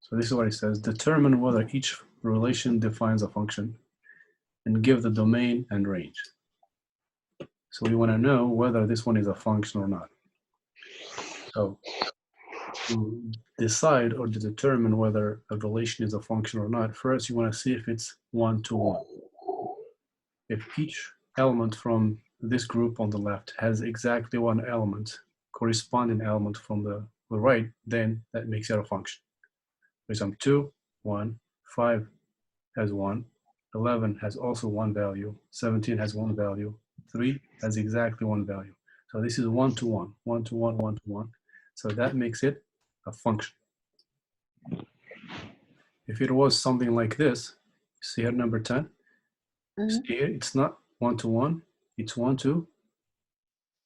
So this is what it says. Determine whether each relation defines a function and give the domain and range. So we want to know whether this one is a function or not. So to decide or to determine whether a relation is a function or not, first you want to see if it's one-to-one. If each element from this group on the left has exactly one element, corresponding element from the right, then that makes it a function. For example, 2, 1, 5 has 1, 11 has also one value, 17 has one value, 3 has exactly one value. So this is one-to-one, one-to-one, one-to-one. So that makes it a function. If it was something like this, see here number 10, see here, it's not one-to-one, it's 1-to-2.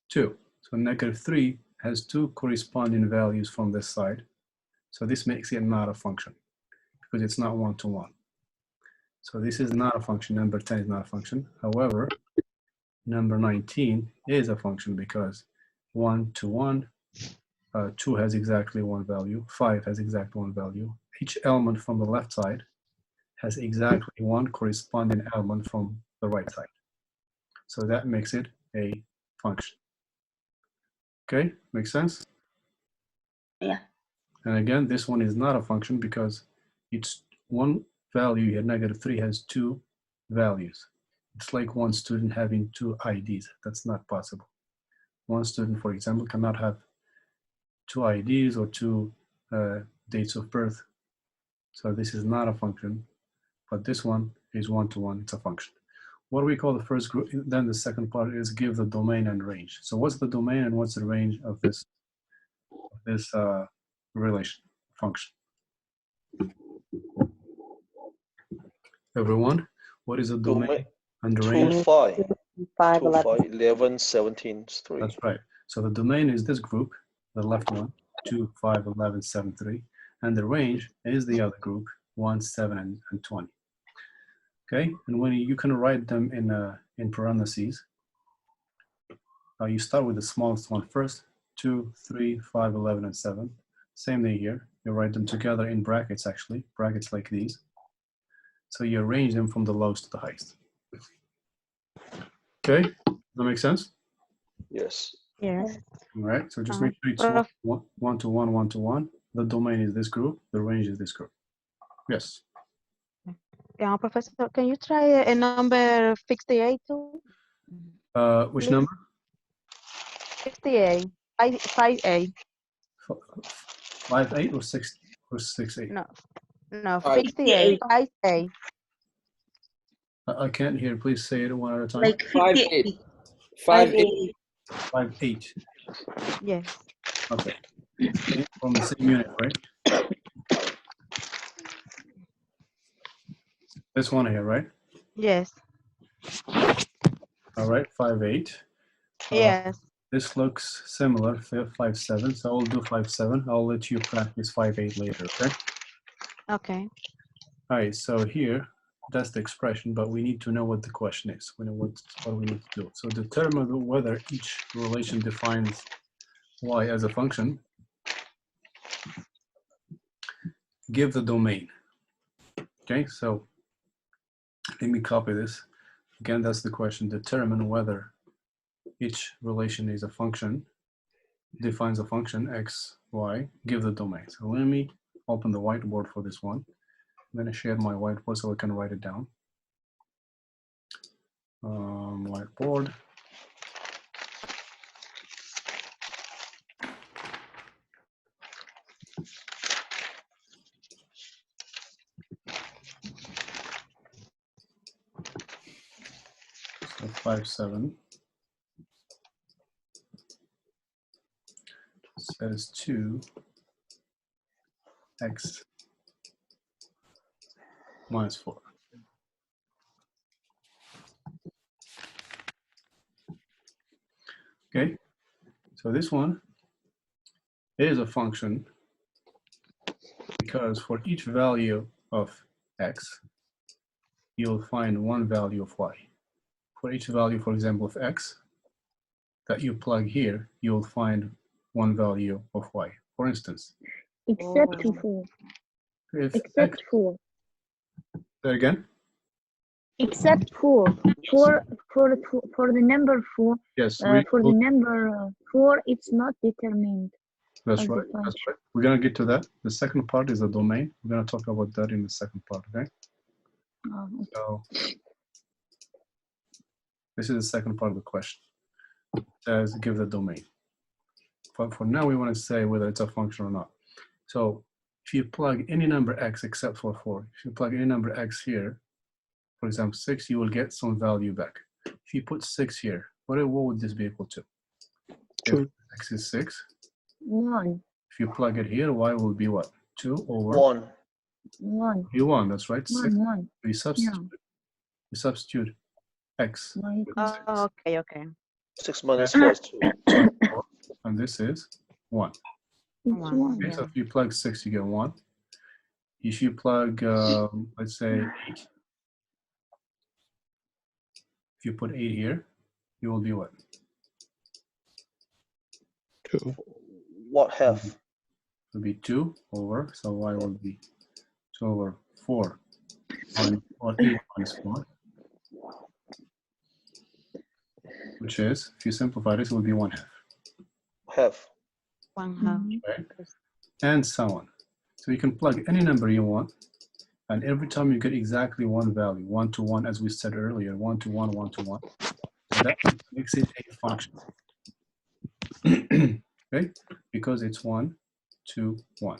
So -3 has two corresponding values from this side. So this makes it not a function because it's not one-to-one. So this is not a function. Number 10 is not a function. However, number 19 is a function because 1-to-1, 2 has exactly one value, 5 has exactly one value. Each element from the left side has exactly one corresponding element from the right side. So that makes it a function. Okay, makes sense? Yeah. And again, this one is not a function because it's one value here, -3 has two values. It's like one student having two IDs. That's not possible. One student, for example, cannot have two IDs or two dates of birth. So this is not a function, but this one is one-to-one, it's a function. What do we call the first group? Then the second part is give the domain and range. So what's the domain and what's the range of this relation function? Everyone, what is the domain and the range? 2, 5, 5, 2, 5, 11. 11, 17, 3. That's right. So the domain is this group, the left one, 2, 5, 11, 7, 3. And the range is the other group, 1, 7, and 20. Okay, and when you can write them in parentheses, you start with the smallest one first, 2, 3, 5, 11, and 7. Same thing here. You write them together in brackets, actually, brackets like these. So you arrange them from the lowest to the highest. Okay, does that make sense? Yes. Yes. All right, so just make sure it's one-to-one, one-to-one. The domain is this group, the range is this group. Yes. Yeah, Professor, can you try a number 68 too? Which Please. number? 68. 5A. 5-8 or 6 or 6-8? No, 5. 68. 5A. I can't hear. Please say it one at a time. Like 58. 5, 5-8. Yes. Okay. From the same unit, right? This one here, right? Yes. All right, 5-8. Yes. This looks similar, 5-7. So I'll do 5-7. I'll let you practice 5-8 later, okay? Okay. All right, so here, that's the expression, but we need to know what the question is. We know what we need to do. So determine whether each relation defines y as a function. Give the domain. Okay, so let me copy this. Again, that's the question. Determine whether each relation is a function, defines a function, x, y, give the domain. So let me open the whiteboard for this one. I'm going to share my whiteboard so I can write it down. Whiteboard. So 5-7 says 2x minus 4. Okay, so this one is a function because for each value of x, you'll find one value of y. For each value, for example, of x that you plug here, you'll find one value of y. For instance, Except 4. If x, Except 4. there again? Except 4. For the number 4. Yes, For the number 4, it's not determined. that's as the right. That's function. right. We're gonna get to that. The second part is the domain. We're gonna talk about that in the second part. Okay. Okay. So this is the second part of the question. It says give the domain. But for now, we want to say whether it's a function or not. So if you plug any number x except for 4, if you plug any number x here, for example 6, you will get some value back. If you put 6 here, what would this be equal to? If x is 6, 1. if you plug it here, y will be what? 2 over 1. 1. you 1. That's right. 6. 1. We substitute. We substitute x. One with equals 6. Oh, okay, okay. 6 minus 4 is 2. And this is 1. It's One, 1. Okay, yeah. so if you plug 6, you get 1. If you plug, let's say 8, if you put 8 here, you will be what? 2. What half? It will be 2 over, so y will be 2 over 4, or 8 minus 4, which is, if you simplify this, it will be 1/2, Half. 1/2. right? And so on. So you can plug any number you want, and every time you get exactly one value, 1 to 1, as we said earlier, 1 to 1, 1 to 1. So that makes it a function. Okay? Because it's 1 to 1.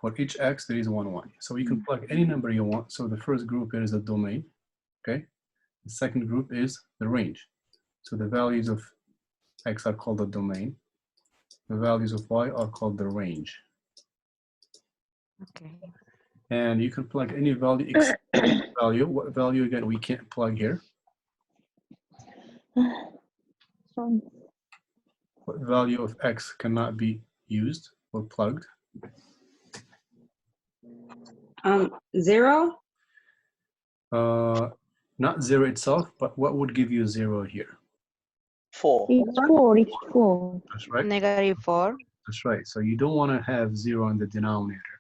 For each x, there is 1, 1. So you can plug any number you want. So the first group here is the domain. Okay? The second group is the range. So the values of x are called the domain. The values of y are called the range. Okay. And you can plug any value except value. What value again we can't plug here? Sorry. What value of x cannot be used or plugged? 0. Not 0 itself, but what would give you 0 here? 4. It's 4. It's 4. That's right. -4. That's right. So you don't want to have 0 in the denominator.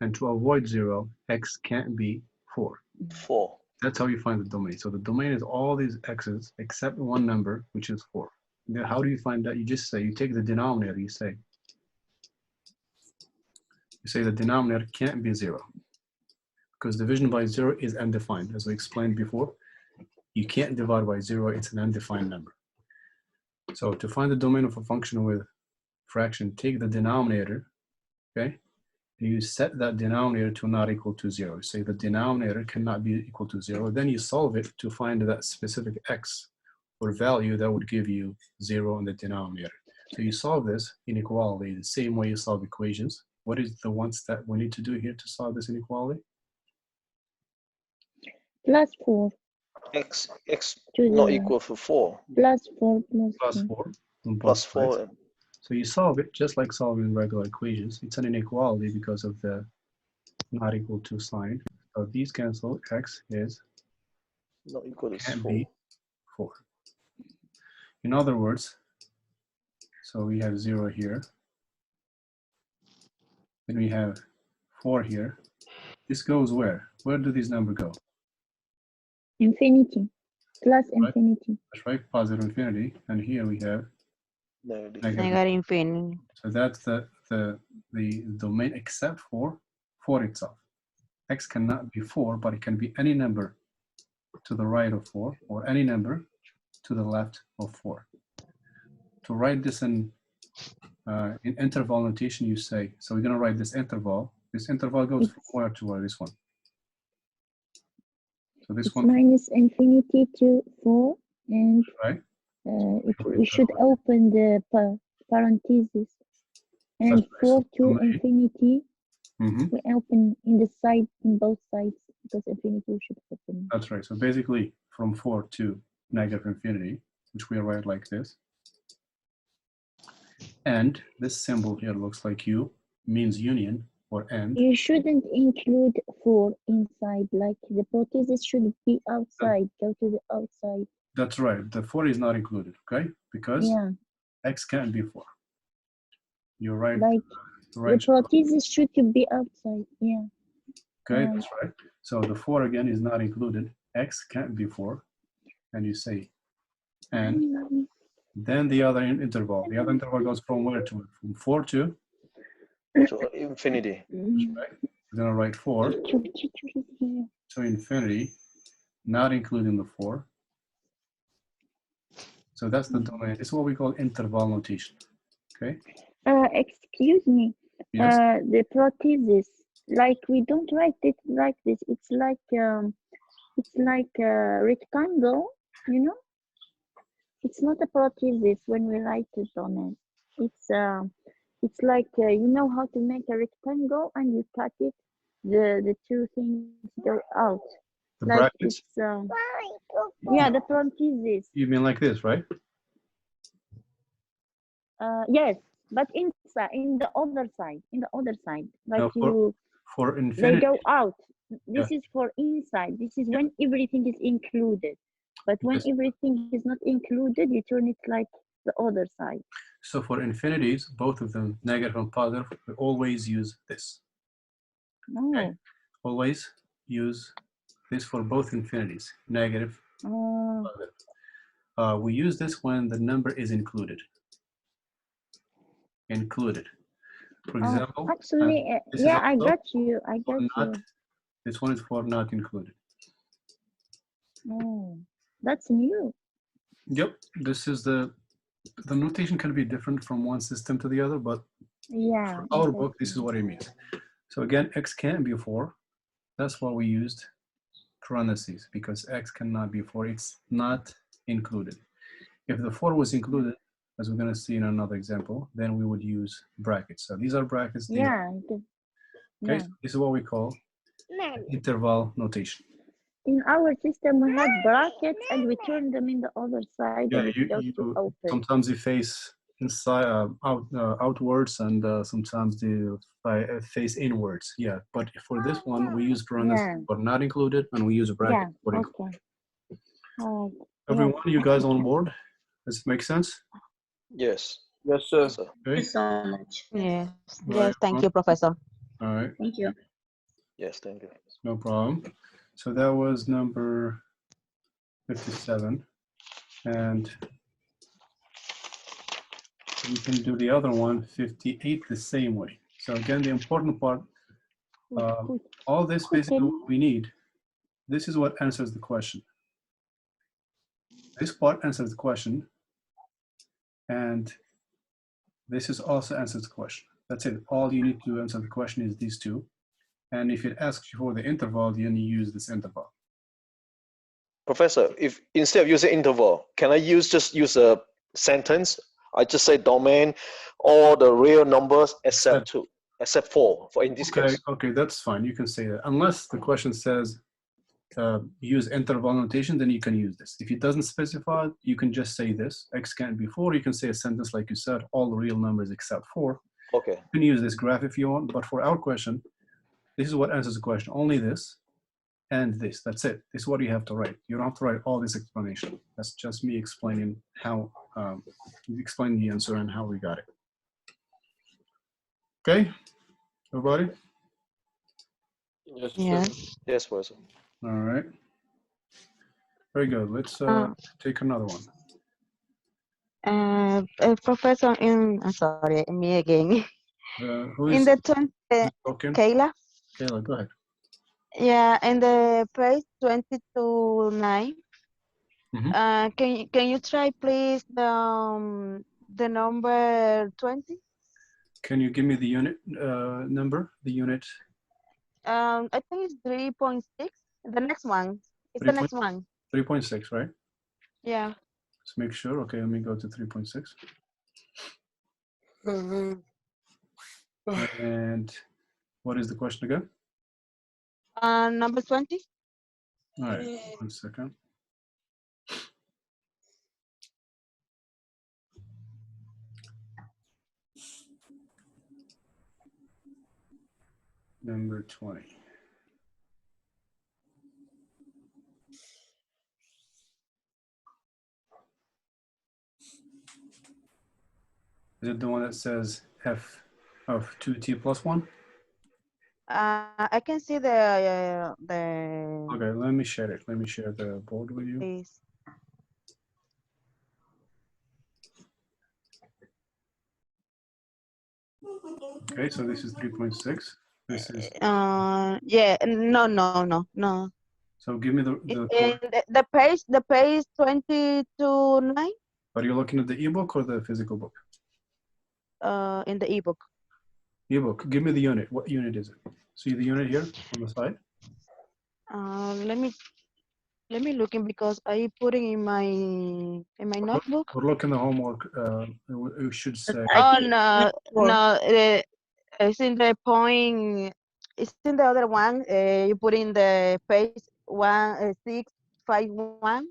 And to avoid 0, x can't be 4. 4. That's how you find the domain. So the domain is all these x's except one number, which is 4. Now, how do you find that? You just say, you take the denominator, you say the denominator can't be 0. Because division by 0 is undefined. As we explained before, you can't divide by 0, it's an undefined number. So to find the domain of a function with fraction, take the denominator, okay? And you set that denominator to not equal to 0. Say the denominator cannot be equal to 0. Then you solve it to find that specific x or value that would give you 0 in the denominator. So you solve this inequality the same way you solve equations. What is the one step we need to do here to solve this inequality? Plus 4. X To not the equal to 4. plus 4 Plus 4. 4 on both Plus sides. 4. So you solve it just like solving regular equations. It's an inequality because of the not equal to sign. So these cancel. X is Not equal to can't 4. be 4. In other words, so we have 0 here. Then we have 4 here. This goes where? Where do these numbers go? Infinity. Plus Right. infinity. That's right, positive infinity. And here we have Negative. Negative infinity. So that's the domain except for 4 itself. X cannot be 4, but it can be any number to the right of 4 or any number to the left of 4. To write this in interval notation, you say, so we're going to write this interval. This interval goes from where to where? This one. So this It's one, minus infinity to 4. And right? we should open the parentheses. And That's right. 4 So to domain. infinity. Mm-hmm. We open in the side, in both sides, because infinity we should open. That's right. So basically from 4 to negative infinity, which we write like this. And this symbol here looks like U, means union or end. You shouldn't include 4 inside, like the parentheses should be outside, go to the outside. That's right. The 4 is not included, okay? Because Yeah, X can't be 4. You're right. like The Right. parentheses should be outside. Yeah. Okay, Right. that's right. So the 4 again is not included. X can't be 4. And you say, and then the other interval. The other interval goes from where to? From 4 to? So infinity. That's right. We're gonna write 4 to infinity, not including the 4. So that's the domain. This is what we call interval notation. Okay. Excuse me. Yes. The parentheses, like we don't write it like this. It's like a rectangle, you know. It's not a parentheses when we write it on it. It's like you know how to make a rectangle and you cut it. The two things go out. The Like brackets. it's yeah, the parentheses. You mean like this, right? Yes, but inside, in the other side, like No, for they infinity. go out. This Yeah. is for inside. This is when everything is included. But when Yes. everything is not included, you turn it like the other side. So for infinities, both of them, negative and positive, we always use this. No. Okay. Always use this for both infinities, negative, positive. We use this when the number is included. Included. For example, actually, this is yeah, I also got you. I for got not, you. this one is for not included. Oh, that's new. Yep, this is the notation can be different from one system to the other, but Yeah. for our book, this is what it means. So again, x can't be 4. That's why we used parentheses, because x cannot be 4. It's not included. If the 4 was included, as we're going to see in another example, then we would use brackets. So these are brackets. These Yeah. okay, Yeah. so this is what we call interval notation. In our system, we have brackets and we turn them in the other side Yeah, and it goes to open. sometimes you face inside, outwards, and sometimes they face inwards. Yeah, but for this one, we use parentheses for not included, and we use a bracket for included. Okay. Everyone, you guys on board? Does it make sense? Yes. Yes, sir. Sir. Thank Okay. you so much. Yes. Right, Yes. Thank you, Professor. All right, Thank you. Yes, thank you. no problem. So that was number 57, and we can do the other one, 58, the same way. So again, the important part, all this basically what we need. This is what answers the question. This part answers the question, and this is also answers the question. That's it. All you need to answer the question is these two. And if it asks you for the interval, then you use this interval. Professor, if instead of using interval, can I just use a sentence? I just say domain, all the real numbers except 4 for in this case. Okay, that's fine. You can say that. Unless the question says use interval notation, then you can use this. If it doesn't specify, you can just say this. X can't be 4. You can say a sentence like you said, all the real numbers except 4. Okay. You can use this graph if you want, but for our question, this is what answers the question. Only this and this. That's it. This is what you have to write. You don't have to write all this explanation. That's just me explaining how, explaining the answer and how we got it. Okay, everybody? Yes. Yes. Yes, Professor. All right. Very good. Let's take another one. Professor, I'm sorry, me again. Who In is the 20, talking? Kayla. Kayla, go ahead. Yeah, in the page 22:9. Can you try please the number 20? Can you give me the unit number? The unit? I think it's 3.6. The next one. It's the next one. 3.6, right? Yeah. Let's make sure. Okay, let me go to 3.6. And what is the question again? Number 20. All right, 1 second. Number 20. Is it the one that says F of 2t plus 1? I can see the Okay, let me share it. Let me share the board with you. please. Okay, so this is 3.6. This is, Yeah, no. so give me the The page 22.9 are you looking at the ebook or the physical book? in the ebook. Ebook, give me the unit. What unit is it? See the unit here on the side? Let me looking because I putting in my notebook. Or look in the homework. You should say. Oh think no, it's in the point. It's in the other one. You put in the page 1651.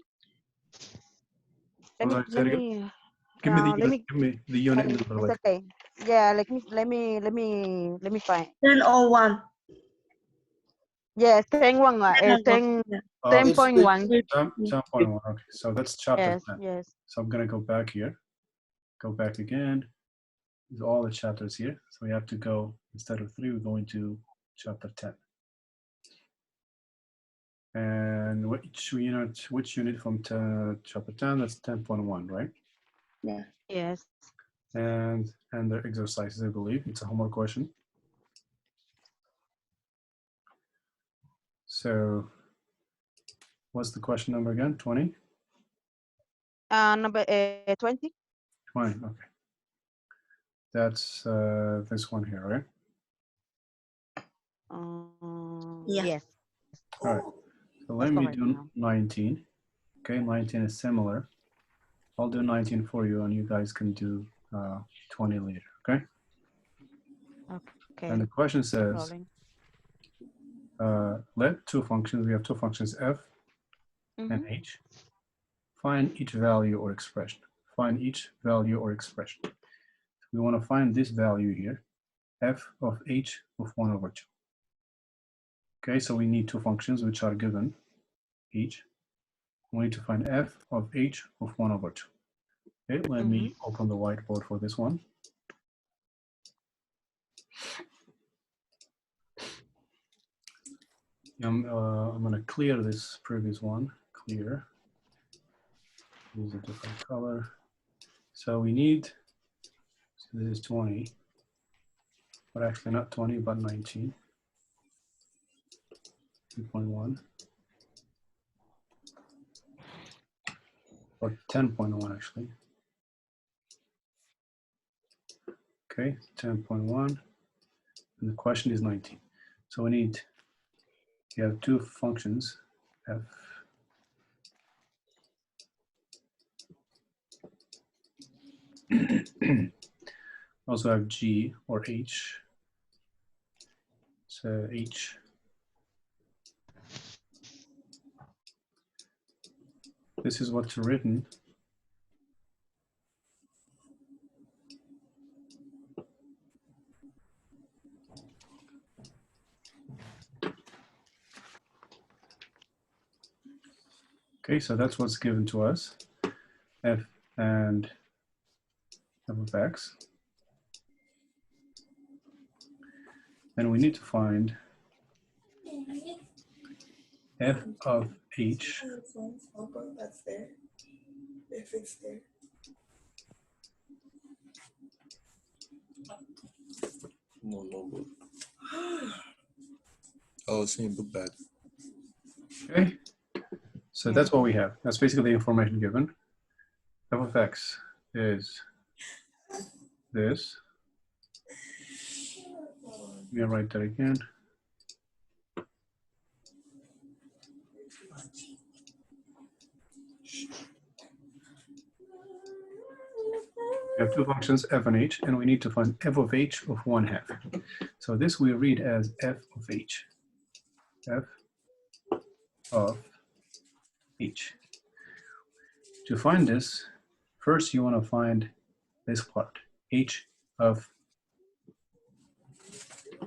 Hold on, say it again. Give me the Let unit. me. Give me the unit number. It's Like, okay. Yeah, let me find. 10:01. Yes, 10.1. 10 Yeah. 10.1. 10.1. Okay, so that's chapter Yes, 10. yes. So I'm gonna go back here. Go back again. There's all the chapters here. So we have to go, instead of 3, we're going to chapter 10. And which unit from chapter 10? That's 10.1, right? Yeah. Yes. And the exercises, I believe. It's a homework question. So what's the question number again? 20? Number 20. 20, okay. That's this one here, right? Yeah. Yes. All right. So let That's me correct do now. 19. Okay, 19 is similar. I'll do 19 for you, and you guys can do 20 later, okay? Okay. And the question No says, problem. let two functions, we have two functions f and h, find each value or expression. Find each value or expression. We want to find this value here, f of h of 1 over 2. Okay, so we need two functions which are given each. We need to find f of h of 1 over 2. Okay, let me open the whiteboard for this one. I'm going to clear this previous one. Clear. Use a different color. So we need, so this is 20, but actually not 20, but 19. 2.1. Or 10.1 actually. Okay, 10.1. And the question is 19. So we need, you have two functions, f also have g or h. So h. This is what's written. Okay, so that's what's given to us, f and f of x. And we need to find f of h. That's there. If it's there. No book. Oh, same book bag. Okay, so that's what we have. That's basically the information given. F of x is this. I'm gonna write that again. We have two functions, f and h, and we need to find f of h of 1/2. So this we read as f of h. F of h. To find this, first you want to find this part, h of,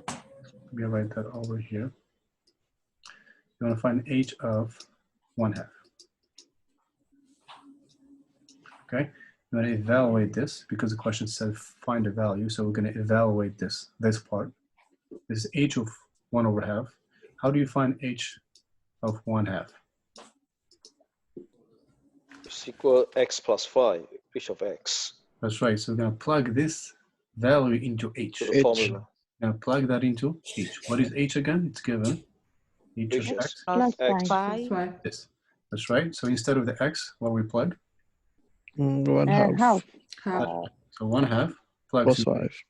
let me write that over here. You want to find h of 1/2. Okay, We're going to evaluate this because the question said find a value. So we're going to evaluate this part. This is h of 1 over half. How do you find h of 1/2? It's equal x plus 5, h of x. That's right. So we're going to plug this value into h. To the formula. We're going to plug that into h. What is h again? It's given. h of H is x. Plus x. 5. This. That's right. So instead of the x, what we plug? 1/2 Half. So 1/2 plugs plus into 5.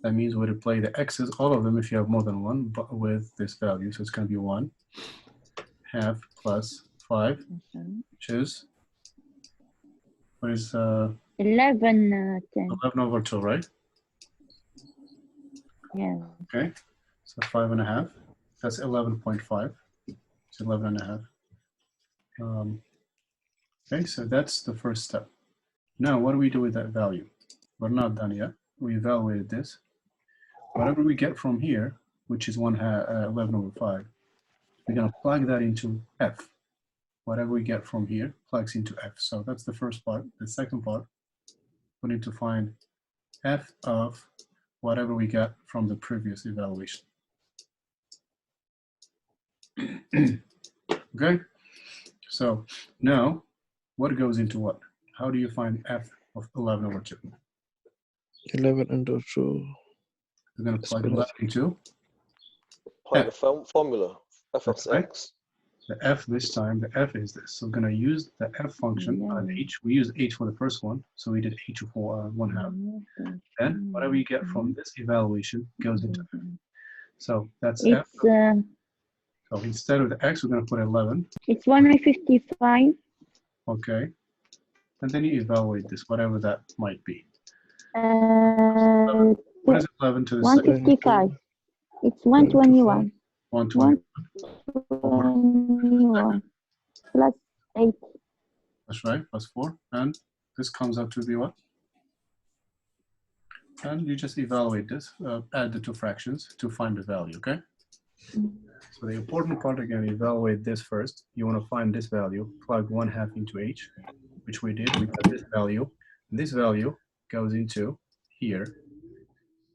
That means we replace the x's, all of them if you have more than one, but with this value. So it's going to be 1/2 plus 5, which is, what is 11, 10. 11 over 2, right? Yeah. Okay, so 5.5, that's 11.5, it's 11.5. Okay, so that's the first step. Now, what do we do with that value? We're not done yet. We evaluated this. Whatever we get from here, which is 11 over 5, we're going to plug that into f. Whatever we get from here plugs into f. So that's the first part. The second part, we need to find f of whatever we get from the previous evaluation. Okay, so now what goes into what? How do you find f of 11 over 2? 11 into 2. We're going to plug 11 into Apply the formula, f of That's right. x. the f this time. The f is this. So we're going to use the f function on h. We used h for the first one, so we did h of 1/2. Then whatever you get from this evaluation goes into f. So that's f. It's So instead of the x, we're going to put 11. it's 155. Okay. And then you evaluate this, whatever that might be. What is 11 to the second? 155. It's 121. 120. 121 plus 8. That's right, plus 4. And this comes out to be what? And you just evaluate this, add the two fractions to find the value, okay? So the important part, again, evaluate this first. You want to find this value, plug 1/2 into h, which we did. We got this value. This value goes into here,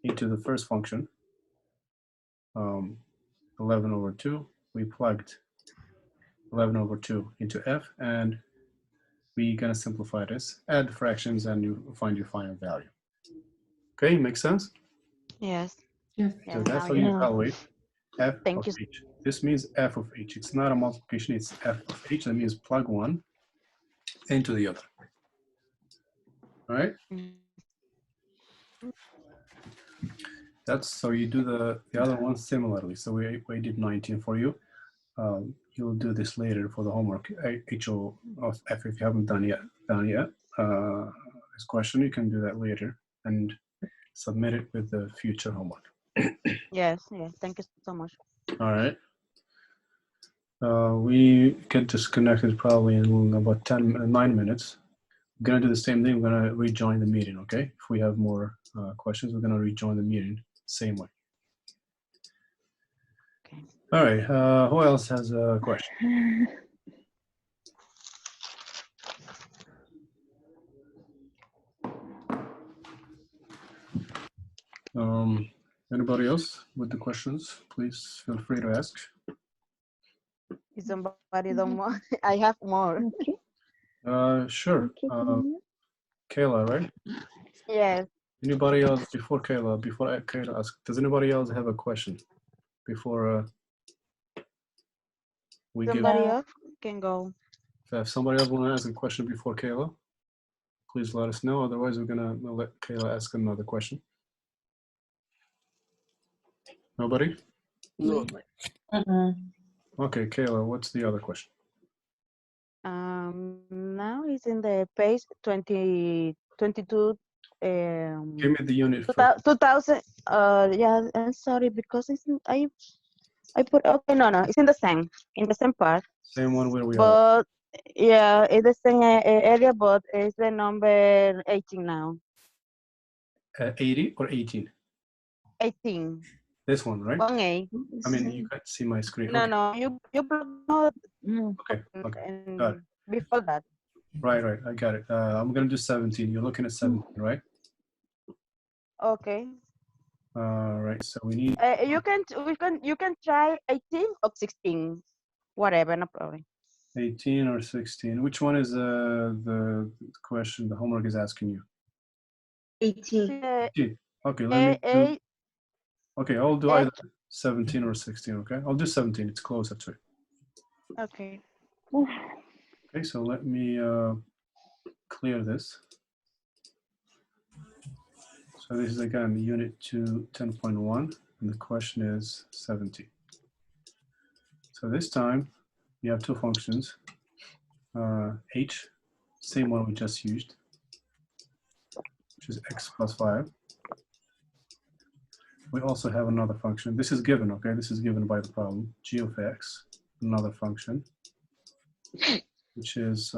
into the first function, 11 over 2. We plugged 11 over 2 into f, and we're going to simplify this, add the fractions, and you find your final value. Okay, makes sense? Yes. Yes. So that's how now you evaluate f Thank of you. h. This means f of h. It's not a multiplication, it's f of h. That means plug one into the other. All right? That's so you do the other one similarly. So we did 19 for you. You'll do this later for the homework. H of f if you haven't done yet. This question, you can do that later and submit it with the future homework. Yes, yes. Thank you so much. All right. We get disconnected probably in about 9 minutes. We're gonna do the same thing. We're gonna rejoin the meeting, okay? If we have more questions, we're gonna rejoin the meeting same way. Okay. All right, who else has a question? Anybody else with the questions? Please feel free to ask. If somebody don't want, I have more. Okay. Sure. Okay. Kayla, right? Yes. Anybody else before Kayla asks, does anybody else have a question before we give? Somebody else can go. If somebody else want to ask a question before Kayla, please let us know. Otherwise, we're gonna let Kayla ask another question. Nobody? No. Okay, Kayla, what's the other question? Now it's in the page 2022. Give me the unit first. 2000. Yeah. I'm sorry because it's I put okay. No, it's in the same part. Same one where we are. But yeah, it's the same area, but it's the number 18 now. 80 or 18? 18. This one, right? 1A. I mean, you can't see my screen. No, Okay. no, you put no. Okay. Okay. And Got it. before that. Right, right. I got it. I'm gonna do 17. You're looking at 17, right? Okay. Right. So we need. You can try 18 or 16, whatever, no problem. 18 or 16. Which one is the question the homework is asking you? 18. 18. Okay, let me do. Eight, Okay, I'll do either 17 or 16. Okay, I'll do 17. It's closer to it. okay. Okay, so let me clear this. So this is again unit 2 10.1, and the question is 17. So this time we have two functions. H, same one we just used, which is x plus 5. We also have another function. This is given, okay? This is given by the problem. G of x, another function, which is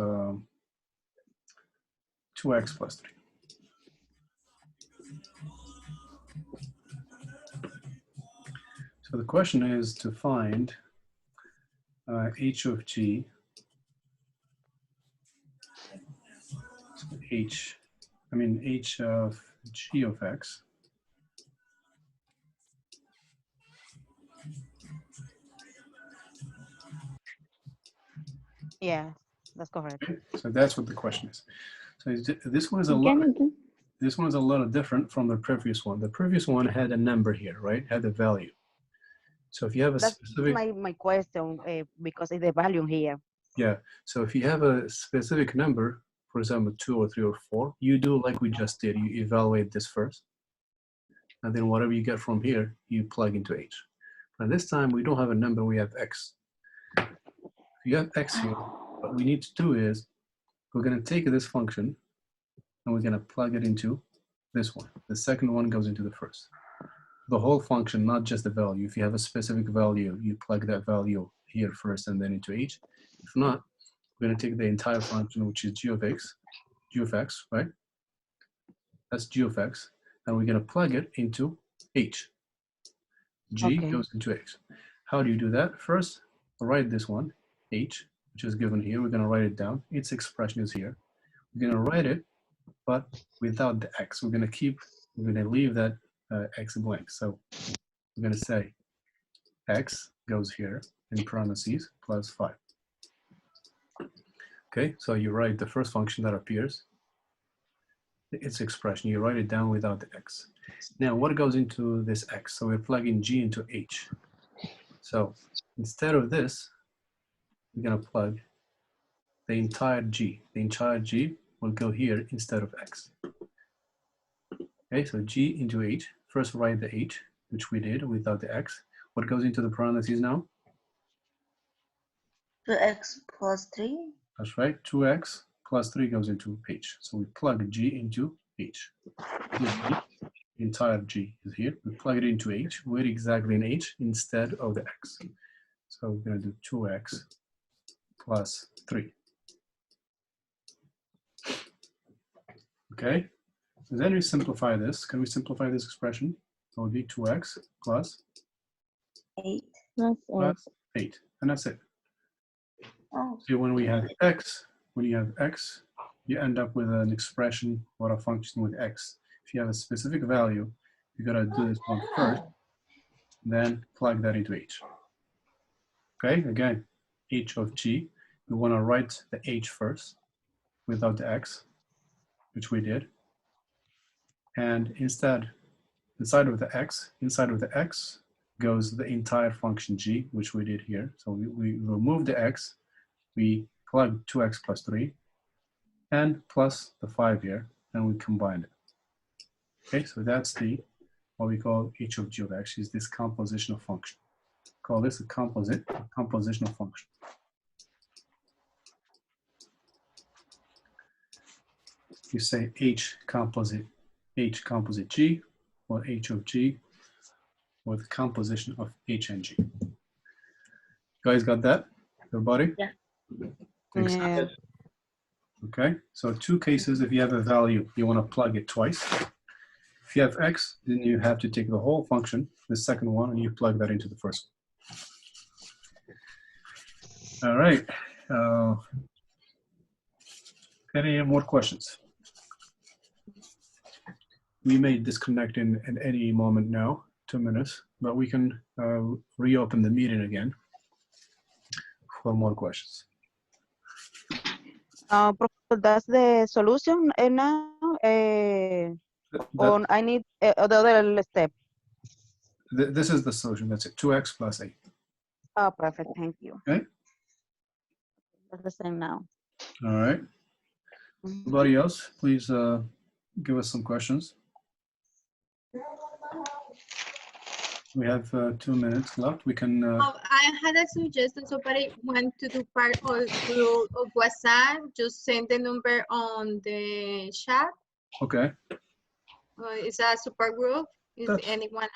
2x plus 3. So the question is to find h of g, so h of g of x, Yeah, that's correct. okay? So that's what the question is. So this one is a Can lot. you do? This one is a little different from the previous one. The previous one had a number here, right? Had a value. So if you have a That's specific, my question because it's the volume here. yeah. So if you have a specific number, for example, 2 or 3 or 4, you do like we just did. You evaluate this first, and then whatever you get from here, you plug into h. But this time we don't have a number. We have x. If you have x here, what we need to do is we're going to take this function and we're going to plug it into this one. The second one goes into the first. The whole function, not just the value. If you have a specific value, you plug that value here first and then into h. If not, we're going to take the entire function, which is g of x, right? That's g of x, and we're going to plug it into h. G Okay. goes into h. How do you do that? First, write this one, h, which is given here. We're going to write it down. Its expression is here. We're going to write it, but without the x. We're going to leave that x blank. So we're going to say x goes here in parentheses plus 5. Okay, so you write the first function that appears, its expression. You write it down without the x. Now, what goes into this x? So we're plugging g into h. So instead of this, we're going to plug the entire g. The entire g will go here instead of x. Okay, so g into h. First write the h, which we did without the x. What goes into the parentheses now? 2x plus 3. That's right, 2x plus 3 goes into h. So we plug g into h. The entire g is here. We plug it into h. Where exactly in h instead of the x? So we're going to do 2x plus 3. Okay, so then we simplify this. Can we simplify this expression? It would be 2x plus 8. Plus 8. And that's it. Oh, So when we have x, you end up with an expression or a function with x. If you have a specific value, you gotta do this one first, then plug that into h. Okay, again, h of g, we wanna write the h first without the x, which we did. And inside of the x goes the entire function g, which we did here. So we remove the x, we plug 2x plus 3, and plus the 5 here, and we combine it. Okay, so that's what we call h of g of x, is this compositional function. Call this a compositional function. You say h composite g, or h of g, or the composition of h and g. You guys got that? Everybody? Yeah. Thanks. Yeah. Okay, so two cases. If you have a value, you want to plug it twice. If you have x, then you have to take the whole function, the second one, and you plug that into the first one. All right. Any more questions? We may disconnect in any moment now, 2 minutes, but we can reopen the meeting again for more questions. Professor, that's the solution now? Or I need the other step? This is the solution. That's it. 2x plus 8. Oh, perfect. Thank you. Okay. That's the same now. All right. Mhm. Anybody else? Please give us some questions. We have 2 minutes left. We can. I had a suggestion. Somebody want to do part of WhatsApp. Just send the number on the chat. Okay. It's a super group. Is That's- anyone?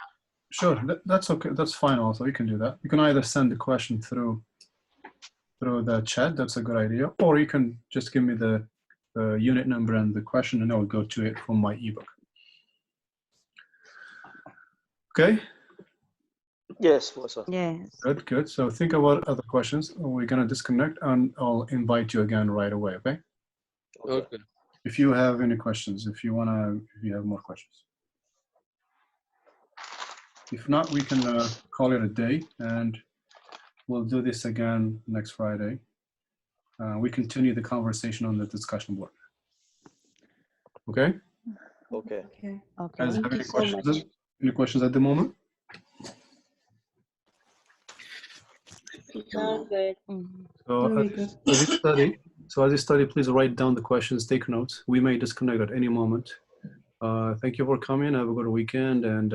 Sure. That's okay. That's fine. Also, you can do that. You can either send the question through the chat. That's a good idea. Or you can just give me the unit number and the question, and I will go to it from my ebook. Okay. Yes, Professor. Yes. Good. Good. So think about other questions. We're gonna disconnect, and I'll invite you again right away. Okay. Okay. If you have any questions, if you have more questions. If not, we can call it a day, and we'll do this again next Friday. We continue the conversation on the discussion board. Okay? Okay. Okay. Okay. Guys, have Thank any you so questions? much. Any questions at the moment? Sounds good. Mhm. So Very as good. you study, please write down the questions, take notes. We may disconnect at any moment. Thank you for coming. Have a good weekend, and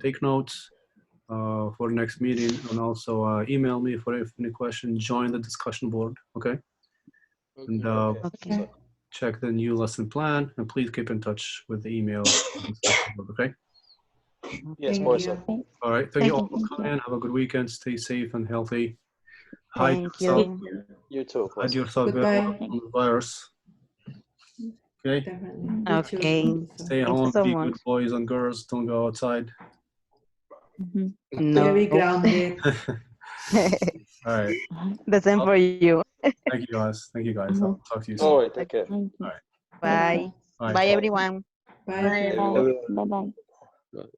take notes for next meeting, and also email me for any question. Join the discussion board, okay? And Okay. check the new lesson plan, and please keep in touch with the email. Okay. Yes, Thank Professor. you. All right. Thank you all Thank for you. coming. Have a good weekend. Stay safe and healthy. Hide Thank yourself. you. You too, Hide Professor. yourself very well Goodbye. from the virus. Okay. Definitely. You too. Okay. Stay Thank you home. so Be much. good boys and girls. Don't go outside. Mhm. No. Very grounded. All right. The same for you. Thank you guys. Thank you guys. I'll talk to you soon. All right, take care. Thank you. All right. Bye. Bye. Bye, everyone. Bye. Bye. everyone. Bye-bye. Bye.